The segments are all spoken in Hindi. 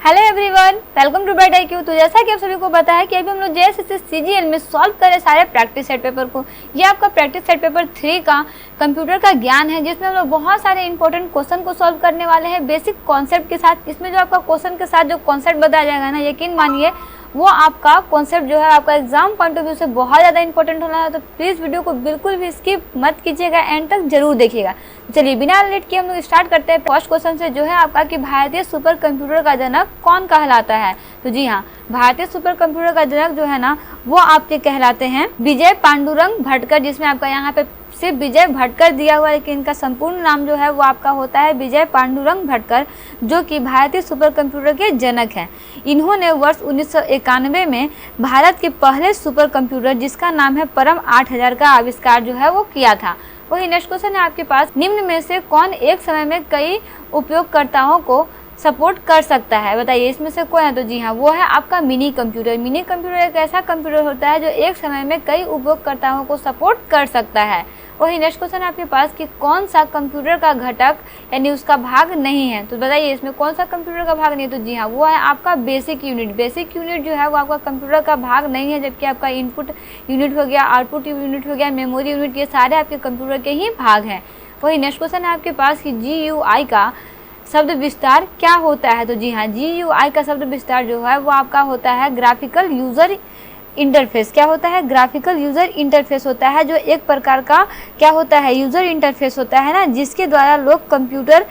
Hello everyone, welcome to bright IQ। तो जैसा कि आप सभी को पता है कि अभी हम लोग JSS CGL में सॉल्व कर रहे सारे प्रैक्टिस सेट पेपर को। ये आपका प्रैक्टिस सेट पेपर 3 का कंप्यूटर का ज्ञान है, जिसमें हम लोग बहुत सारे इंपॉर्टेंट क्वेश्चन को सॉल्व करने वाले हैं बेसिक कॉन्सेप्ट के साथ। इसमें जो आपका क्वेश्चन के साथ जो कॉन्सेप्ट बताया जाएगा ना, यकीन मानिए वो आपका कॉन्सेप्ट जो है आपका एग्जाम पॉइंट ऑफ व्यू से बहुत ज़्यादा इंपॉर्टेंट होना है। तो प्लीज़ वीडियो को बिल्कुल भी स्किप मत कीजिएगा, एंड तक जरूर देखिएगा। चलिए बिना लेट किए हम लोग स्टार्ट करते हैं फर्स्ट क्वेश्चन से, जो है आपका कि भारतीय सुपर कंप्यूटर का जनक कौन कहलाता है। तो जी हाँ, भारतीय सुपर कंप्यूटर का जनक जो है ना वो आपके कहलाते हैं विजय पांडुरंग भटकर, जिसमें आपका यहाँ पे सिर्फ विजय भटकर दिया हुआ है, लेकिन इनका संपूर्ण नाम जो है वो आपका होता है विजय पांडुरंग भटकर, जो कि भारतीय सुपर कंप्यूटर के जनक हैं। इन्होंने वर्ष 1991 में भारत के पहले सुपर कंप्यूटर, जिसका नाम है परम 8000 का आविष्कार जो है वो किया था। वही नेक्स्ट क्वेश्चन है आपके पास, निम्न में से कौन एक समय में कई उपयोगकर्ताओं को सपोर्ट कर सकता है, बताइए इसमें से कौन है। तो जी हाँ, वो है आपका मिनी कंप्यूटर। मिनी कंप्यूटर एक ऐसा कंप्यूटर होता है जो एक समय में कई उपयोगकर्ताओं को सपोर्ट कर सकता है। वही नेक्स्ट क्वेश्चन है आपके पास कि कौन सा कंप्यूटर का घटक यानी उसका भाग नहीं है। तो बताइए इसमें कौन सा कंप्यूटर का भाग नहीं है। तो जी हाँ, वो है आपका बेसिक यूनिट। बेसिक यूनिट जो है वो आपका कंप्यूटर का भाग नहीं है, जबकि आपका इनपुट यूनिट हो गया, आउटपुट यूनिट हो गया, मेमोरी यूनिट, ये सारे आपके कंप्यूटर के ही भाग हैं। वही नेक्स्ट क्वेश्चन है आपके पास कि GUI का शब्द विस्तार क्या होता है। तो जी हाँ, GUI का शब्द विस्तार जो है वो आपका होता है ग्राफिकल यूजर इंटरफेस। क्या होता है? ग्राफिकल यूजर इंटरफेस होता है, जो एक प्रकार का क्या होता है यूजर इंटरफेस होता है ना, जिसके द्वारा लोग कंप्यूटर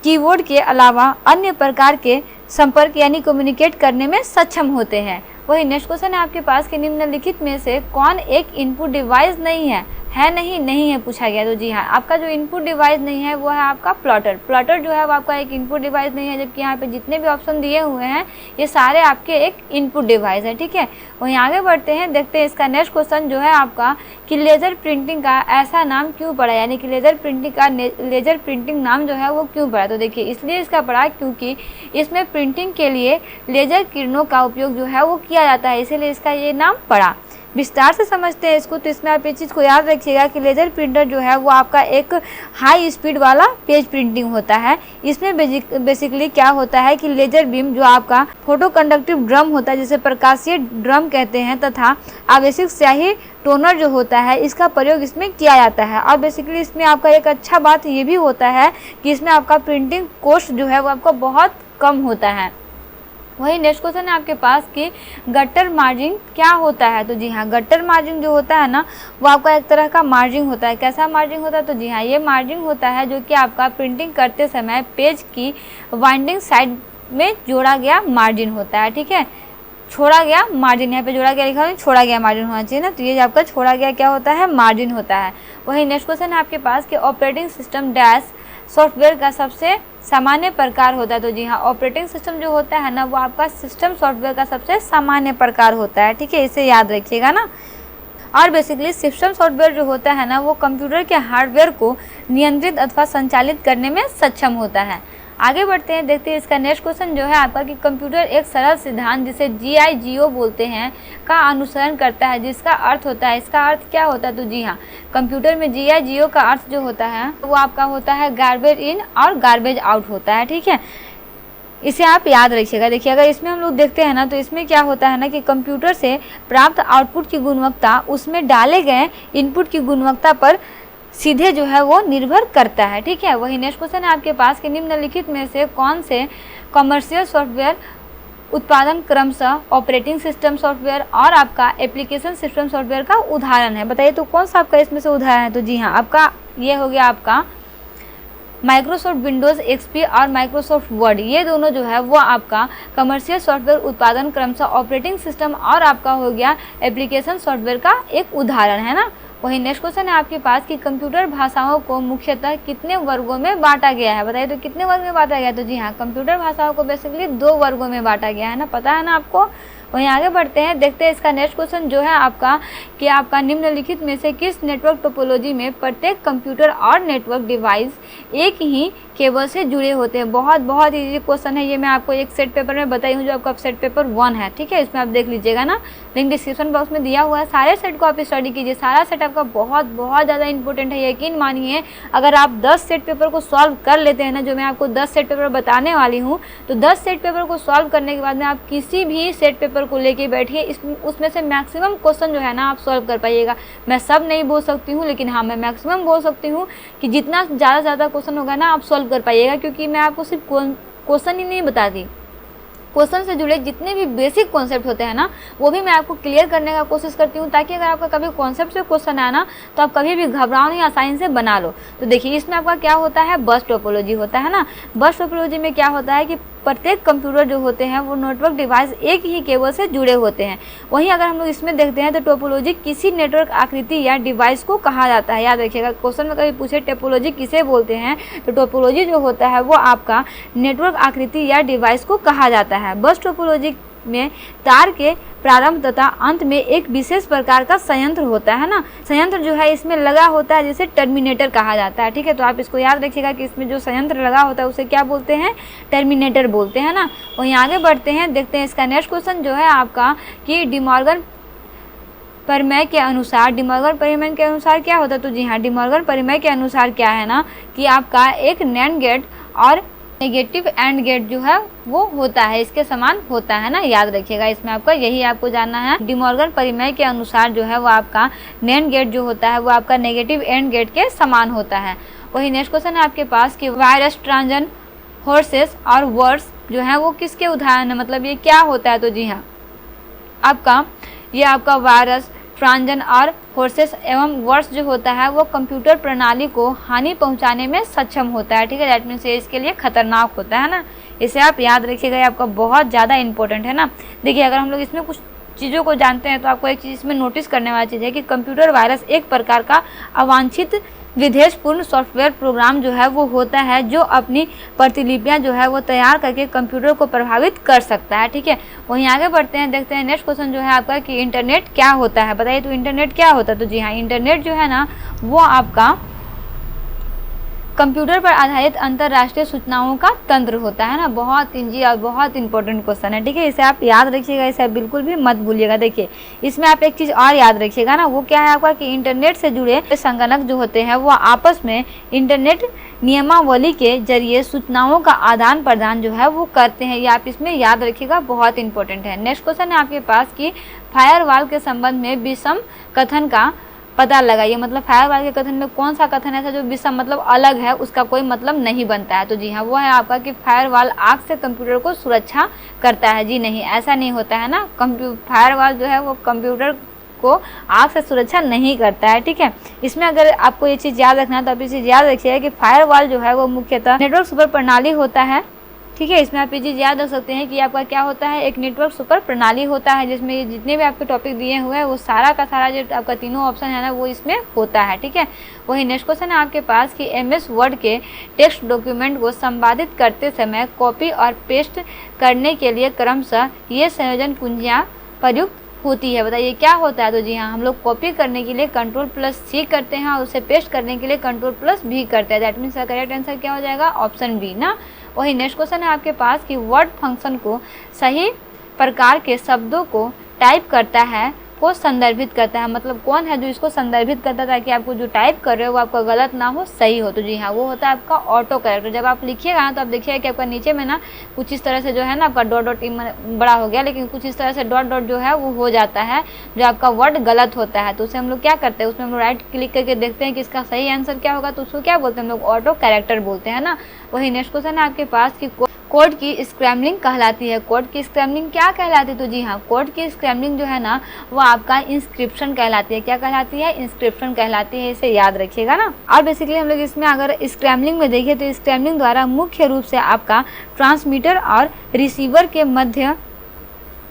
कीबोर्ड के अलावा अन्य प्रकार के संपर्क यानी कम्युनिकेट करने में सक्षम होते हैं। वही नेक्स्ट क्वेश्चन है आपके पास कि निम्नलिखित में से कौन एक इनपुट डिवाइस नहीं है नहीं है पूछा गया। तो जी हाँ, आपका जो इनपुट डिवाइस नहीं है वो है आपका प्लॉटर। प्लॉटर जो है वो आपका एक इनपुट डिवाइस नहीं है, जबकि यहाँ पे जितने भी ऑप्शन दिए हुए हैं ये सारे आपके एक इनपुट डिवाइस है। ठीक है, वहीं आगे बढ़ते हैं, देखते हैं इसका नेक्स्ट क्वेश्चन जो है आपका कि लेज़र प्रिंटिंग का ऐसा नाम क्यों पड़ा, यानी कि लेज़र प्रिंटिंग नाम जो है वो क्यों पड़ा। तो देखिए इसलिए इसका पड़ा क्योंकि इसमें प्रिंटिंग के लिए लेज़र किरणों का उपयोग जो है वो किया जाता है, इसीलिए इसका ये नाम पड़ा। विस्तार से समझते हैं इसको। तो इसमें आप ये चीज़ को याद रखिएगा कि लेज़र प्रिंटर जो है वो आपका एक हाई स्पीड वाला पेज प्रिंटिंग होता है। इसमें बेसिकली क्या होता है कि लेज़र बीम जो आपका फोटो कंडक्टिव ड्रम होता है, जिसे प्रकाशीय ड्रम कहते हैं, तथा आवश्यक स्याही टोनर जो होता है इसका प्रयोग इसमें किया जाता है। और बेसिकली इसमें आपका एक अच्छा बात ये भी होता है कि इसमें आपका प्रिंटिंग कॉस्ट जो है वो आपका बहुत कम होता है। वही नेक्स्ट क्वेश्चन है आपके पास कि गट्टर मार्जिन क्या होता है। तो जी हाँ, गट्टर मार्जिन जो होता है ना वो आपका एक तरह का मार्जिन होता है। कैसा मार्जिन होता है? तो जी हाँ, ये मार्जिन होता है जो कि आपका प्रिंटिंग करते समय पेज की वाइंडिंग साइड में जोड़ा गया मार्जिन होता है। ठीक है, छोड़ा गया मार्जिन, यहाँ पे जोड़ा गया लिखा है, छोड़ा गया मार्जिन होना चाहिए ना, तो ये आपका छोड़ा गया क्या होता है? मार्जिन होता है। वही नेक्स्ट क्वेश्चन है आपके पास कि ऑपरेटिंग सिस्टम डैश सॉफ्टवेयर का सबसे सामान्य प्रकार होता है। तो जी हाँ, ऑपरेटिंग सिस्टम जो होता है ना वो आपका सिस्टम सॉफ्टवेयर का सबसे सामान्य प्रकार होता है। ठीक है, इसे याद रखिएगा ना। और बेसिकली सिस्टम सॉफ्टवेयर जो होता है ना वो कंप्यूटर के हार्डवेयर को नियंत्रित अथवा संचालित करने में सक्षम होता है। आगे बढ़ते हैं, देखते हैं इसका नेक्स्ट क्वेश्चन जो है आपका कि कंप्यूटर एक सरल सिद्धांत जिसे GIGO बोलते हैं का अनुसरण करता है, जिसका अर्थ होता है, इसका अर्थ क्या होता है। तो जी हाँ, कंप्यूटर में GIGO का अर्थ जो होता है वो आपका होता है गार्बेज इन और गार्बेज आउट होता है। ठीक है, इसे आप याद रखिएगा। देखिए अगर इसमें हम लोग देखते हैं ना तो इसमें क्या होता है ना कि कंप्यूटर से प्राप्त आउटपुट की गुणवत्ता उसमें डाले गए इनपुट की गुणवत्ता पर सीधे जो है वो निर्भर करता है। ठीक है, वही नेक्स्ट क्वेश्चन है आपके पास कि निम्नलिखित में से कौन से कमर्शियल सॉफ्टवेयर उत्पादन क्रमशः ऑपरेटिंग सिस्टम सॉफ्टवेयर और आपका एप्लीकेशन सिस्टम सॉफ्टवेयर का उदाहरण है। बताइए तो कौन सा आपका इसमें से उदाहरण है। तो जी हाँ, आपका ये हो गया आपका माइक्रोसॉफ्ट विंडोज़ XP और माइक्रोसॉफ्ट वर्ड, ये दोनों जो है वो आपका कमर्शियल सॉफ्टवेयर उत्पादन क्रमशः ऑपरेटिंग सिस्टम और आपका हो गया एप्लीकेशन सॉफ्टवेयर का एक उदाहरण है ना। वही नेक्स्ट क्वेश्चन है आपके पास कि कंप्यूटर भाषाओं को मुख्यतः कितने वर्गों में बांटा गया है। बताइए तो कितने वर्ग में बांटा गया है। तो जी हाँ, कंप्यूटर भाषाओं को बेसिकली 2 वर्गों में बांटा गया है ना, पता है ना आपको। वहीं आगे बढ़ते हैं, देखते हैं इसका नेक्स्ट क्वेश्चन जो है आपका कि आपका निम्नलिखित में से किस नेटवर्क टोपोलॉजी में प्रत्येक कंप्यूटर और नेटवर्क डिवाइस एक ही केबल से जुड़े होते हैं। बहुत इजी क्वेश्चन है ये, मैं आपको एक सेट पेपर में बताई हूँ जो आपका सेट पेपर 1 है, ठीक है। इसमें आप देख लीजिएगा ना, लिंक डिस्क्रिप्शन बॉक्स में दिया हुआ है। सारे सेट को आप स्टडी कीजिए, सारा सेट आपका बहुत ज़्यादा इंपॉर्टेंट है। यकीन मानिए अगर आप 10 सेट पेपर को सॉल्व कर लेते हैं ना, जो मैं आपको 10 सेट पेपर बताने वाली हूँ, तो 10 सेट पेपर को सॉल्व करने के बाद में आप किसी भी सेट पेपर को लेके बैठिए, उसमें से मैक्सिमम क्वेश्चन जो है ना आप सॉल्व कर पाइएगा। मैं सब नहीं बोल सकती हूँ, लेकिन हाँ मैं मैक्सिमम बोल सकती हूँ कि जितना ज़्यादा क्वेश्चन होगा ना आप सॉल्व कर पाइएगा, क्योंकि मैं आपको सिर्फ क्वेश्चन ही नहीं बताती, क्वेश्चन से जुड़े जितने भी बेसिक कॉन्सेप्ट होते हैं ना वो भी मैं आपको क्लियर करने का कोशिश करती हूँ, ताकि अगर आपका कभी कॉन्सेप्ट से क्वेश्चन आया ना तो आप कभी भी घबराओ नहीं, आसानी से बना लो। तो देखिए इसमें आपका क्या होता है, बस टोपोलॉजी होता है ना। बस टोपोलॉजी में क्या होता है कि प्रत्येक कंप्यूटर जो होते हैं वो नेटवर्क डिवाइस एक ही केबल से जुड़े होते हैं। वहीं अगर हम लोग इसमें देखते हैं तो टोपोलॉजी किसी नेटवर्क आकृति या डिवाइस को कहा जाता है। याद रखिएगा, क्वेश्चन में कभी पूछे टोपोलॉजी किसे बोलते हैं, तो टोपोलॉजी जो होता है वो आपका नेटवर्क आकृति या डिवाइस को कहा जाता है। बस टोपोलॉजी में तार के प्रारंभ तथा अंत में एक विशेष प्रकार का संयंत्र होता है ना। संयंत्र जो है इसमें लगा होता है, जिसे टर्मिनेटर कहा जाता है, ठीक है। तो आप इसको याद रखिएगा कि इसमें जो संयंत्र लगा होता है उसे क्या बोलते हैं, टर्मिनेटर बोलते हैं ना। वहीं आगे बढ़ते हैं, देखते हैं इसका नेक्स्ट क्वेश्चन जो है आपका कि डिमॉर्गन प्रमेय के अनुसार, डिमॉर्गन प्रमेय के अनुसार क्या होता है, तो जी हाँ डिमॉर्गन प्रमेय के अनुसार क्या है ना कि आपका एक नैंड गेट और नेगेटिव एंड गेट जो है वो होता है, इसके समान होता है ना। याद रखिएगा, इसमें आपका यही आपको जानना है। डिमॉर्गन प्रमेय के अनुसार जो है वो आपका नैंड गेट जो होता है वो आपका नेगेटिव एंड गेट के समान होता है। वही नेक्स्ट क्वेश्चन है आपके पास कि वायरस, ट्रांजन, हॉर्सेस और वर्ड्स जो है वो किसके उदाहरण है, मतलब ये क्या होता है, तो जी हाँ आपका ये आपका वायरस, ट्रांजन और हॉर्सेस एवं वर्ड्स जो होता है वो कंप्यूटर प्रणाली को हानि पहुंचाने में सक्षम होता है, ठीक है। दैट मीन्स ये इसके लिए खतरनाक होता है ना, इसे आप याद रखिएगा, ये आपका बहुत ज़्यादा इंपॉर्टेंट है ना। देखिए अगर हम लोग इसमें कुछ चीज़ों को जानते हैं तो आपको एक चीज़ इसमें नोटिस करने वाली चीज़ है कि कंप्यूटर वायरस एक प्रकार का अवांछित विद्वेषपूर्ण सॉफ्टवेयर प्रोग्राम जो है वो होता है, जो अपनी प्रतिलिपियां जो है वो तैयार करके कंप्यूटर को प्रभावित कर सकता है, ठीक है। वहीं आगे बढ़ते हैं, देखते हैं नेक्स्ट क्वेश्चन जो है आपका कि इंटरनेट क्या होता है, बताइए तो इंटरनेट क्या होता है, तो जी हाँ इंटरनेट जो है ना वो आपका कंप्यूटर पर आधारित अंतरराष्ट्रीय सूचनाओं का तंत्र होता है ना। बहुत इजी और बहुत इंपॉर्टेंट क्वेश्चन है, ठीक है। इसे आप याद रखिएगा, इसे आप बिल्कुल भी मत भूलिएगा। देखिए इसमें आप एक चीज़ और याद रखिएगा ना, वो क्या है आपका कि इंटरनेट से जुड़े संगणक जो होते हैं वो आपस में इंटरनेट नियमावली के जरिए सूचनाओं का आदान प्रदान जो है वो करते हैं। ये आप इसमें याद रखिएगा, बहुत इंपॉर्टेंट है। नेक्स्ट क्वेश्चन है आपके पास कि फायरवॉल के संबंध में विषम कथन का पता लगाइए, मतलब फायरवॉल के कथन में कौन सा कथन ऐसा जो विषम मतलब अलग है, उसका कोई मतलब नहीं बनता है, तो जी हाँ वो है आपका कि फायरवॉल आग से कंप्यूटर को सुरक्षा करता है। जी नहीं, ऐसा नहीं होता है ना, फायरवॉल जो है वो कंप्यूटर को आग से सुरक्षा नहीं करता है, ठीक है। इसमें अगर आपको ये चीज़ याद रखना है तो आप ये चीज़ याद रखिएगा कि फायरवॉल जो है वो मुख्यतः नेटवर्क सुपर प्रणाली होता है, ठीक है। इसमें आप ये चीज़ याद रख सकते हैं कि आपका क्या होता है, एक नेटवर्क सुपर प्रणाली होता है, जिसमें ये जितने भी आपके टॉपिक दिए हुए हैं वो सारा का सारा जो आपका तीनों ऑप्शन है ना वो इसमें होता है, ठीक है। वही नेक्स्ट क्वेश्चन है आपके पास कि MS वर्ड के टेक्स्ट डॉक्यूमेंट को संपादित करते समय कॉपी और पेस्ट करने के लिए क्रमशः ये संयोजन कुंजियाँ प्रयुक्त होती है, बताइए क्या होता है, तो जी हाँ हम लोग कॉपी करने के लिए Ctrl+C करते हैं और उसे पेस्ट करने के लिए Ctrl+V करते हैं। दैट मीन्स करेक्ट आंसर क्या हो जाएगा, ऑप्शन बी ना। वही नेक्स्ट क्वेश्चन है आपके पास कि वर्ड फंक्शन को सही प्रकार के शब्दों को टाइप करता है, को संदर्भित करता है, मतलब कौन है जो इसको संदर्भित करता है ताकि आपको जो टाइप कर रहे हो वो आपका गलत ना हो, सही हो, तो जी हाँ वो होता है आपका ऑटो करेक्टर। जब आप लिखिएगा ना तो आप देखिएगा कि आपका नीचे में ना कुछ इस तरह से जो है ना आपका डॉट डॉट बड़ा हो गया, लेकिन कुछ इस तरह से डॉट डॉट जो है वो हो जाता है, जो आपका वर्ड गलत होता है, तो उसे हम लोग क्या करते हैं, उसमें हम लोग राइट क्लिक करके देखते हैं कि इसका सही आंसर क्या होगा, तो उसको क्या बोलते हैं हम लोग, ऑटो कैरेक्टर बोलते हैं ना। वही नेक्स्ट क्वेश्चन है आपके पास कि कोड की स्क्रैम्बलिंग कहलाती है। कोड की स्क्रैम्बलिंग क्या कहलाती है, तो जी हाँ कोड की स्क्रैम्बलिंग जो है ना वो आपका इंस्क्रिप्शन कहलाती है। क्या कहलाती है, इंस्क्रिप्शन कहलाती है, इसे याद रखिएगा ना। और बेसिकली हम लोग इसमें अगर स्क्रैम्बलिंग में देखें तो स्क्रैम्बलिंग द्वारा मुख्य रूप से आपका ट्रांसमीटर और रिसीवर के मध्य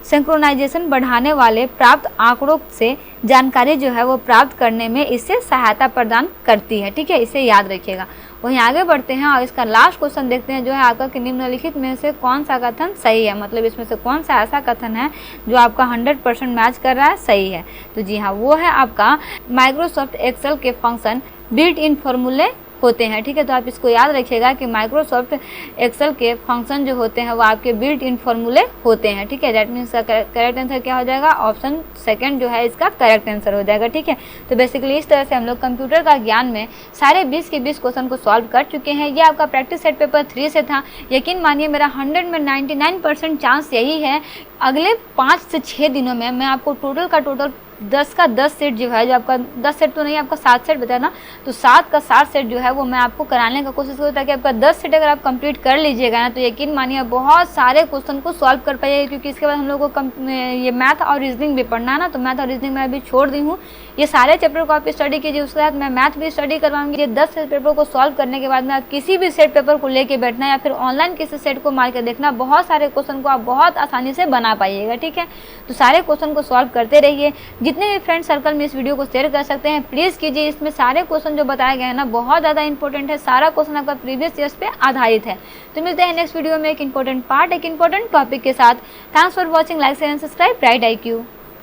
सिंक्रोनाइजेशन बढ़ाने वाले प्राप्त आंकड़ों से जानकारी जो है वो प्राप्त करने में इससे सहायता प्रदान करती है, ठीक है, इसे याद रखिएगा। वहीं आगे बढ़ते हैं और इसका लास्ट क्वेश्चन देखते हैं, जो है आपका कि निम्नलिखित में से कौन सा कथन सही है, मतलब इसमें से कौन सा ऐसा कथन है जो आपका 100% मैच कर रहा है, सही है। तो जी हाँ, वो है आपका माइक्रोसॉफ्ट एक्सेल के फंक्शन बिल्ट इन फॉर्मूले होते हैं। ठीक है, तो आप इसको याद रखिएगा कि माइक्रोसॉफ्ट एक्सेल के फंक्शन जो होते हैं वो आपके बिल्ट इन फॉर्मूले होते हैं। ठीक है, दैट मीन्स का करेक्ट आंसर क्या हो जाएगा, ऑप्शन सेकंड जो है इसका करेक्ट आंसर हो जाएगा। ठीक है, तो बेसिकली इस तरह से हम लोग कंप्यूटर का ज्ञान में सारे 20 के 20 क्वेश्चन को सॉल्व कर चुके हैं। ये आपका प्रैक्टिस सेट पेपर 3 से था। यकीन मानिए मेरा 100 में 99% चांस यही है अगले 5 से 6 दिनों में मैं आपको टोटल का टोटल 10 का 10 सेट जो है, जो आपका 10 सेट तो नहीं, आपका 7 सेट बताया ना, तो 7 का 7 सेट जो है वो मैं आपको कराने का कोशिश करूँ, ताकि आपका 10 सेट अगर आप कंप्लीट कर लीजिएगा ना, तो यकीन मानिए बहुत सारे क्वेश्चन को सॉल्व कर पाइएगा। क्योंकि इसके बाद हम लोग को ये मैथ और रीजनिंग भी पढ़ना है ना, तो मैथ और रीजनिंग मैं अभी छोड़ दी हूँ। ये सारे चैप्टर को आप स्टडी कीजिए, उसके बाद मैं मैथ भी स्टडी करवाऊंगी। ये 10 सेट पेपर को सॉल्व करने के बाद में आप किसी भी सेट पेपर को लेके बैठना या फिर ऑनलाइन किसी सेट को मार के देखना, बहुत सारे क्वेश्चन को आप बहुत आसानी से बना पाइएगा। ठीक है, तो सारे क्वेश्चन को सॉल्व करते रहिए। जितने भी फ्रेंड सर्कल में इस वीडियो को शेयर कर सकते हैं प्लीज़ कीजिए। इसमें सारे क्वेश्चन जो बताए गए हैं ना बहुत ज़्यादा इंपॉर्टेंट है, सारा क्वेश्चन आपका प्रीवियस ईयर्स पे आधारित है। तो मिलते हैं नेक्स्ट वीडियो में एक इंपॉर्टेंट पार्ट, एक इंपॉर्टेंट टॉपिक के साथ। Thanks for watching, like share and subscribe bright IQ।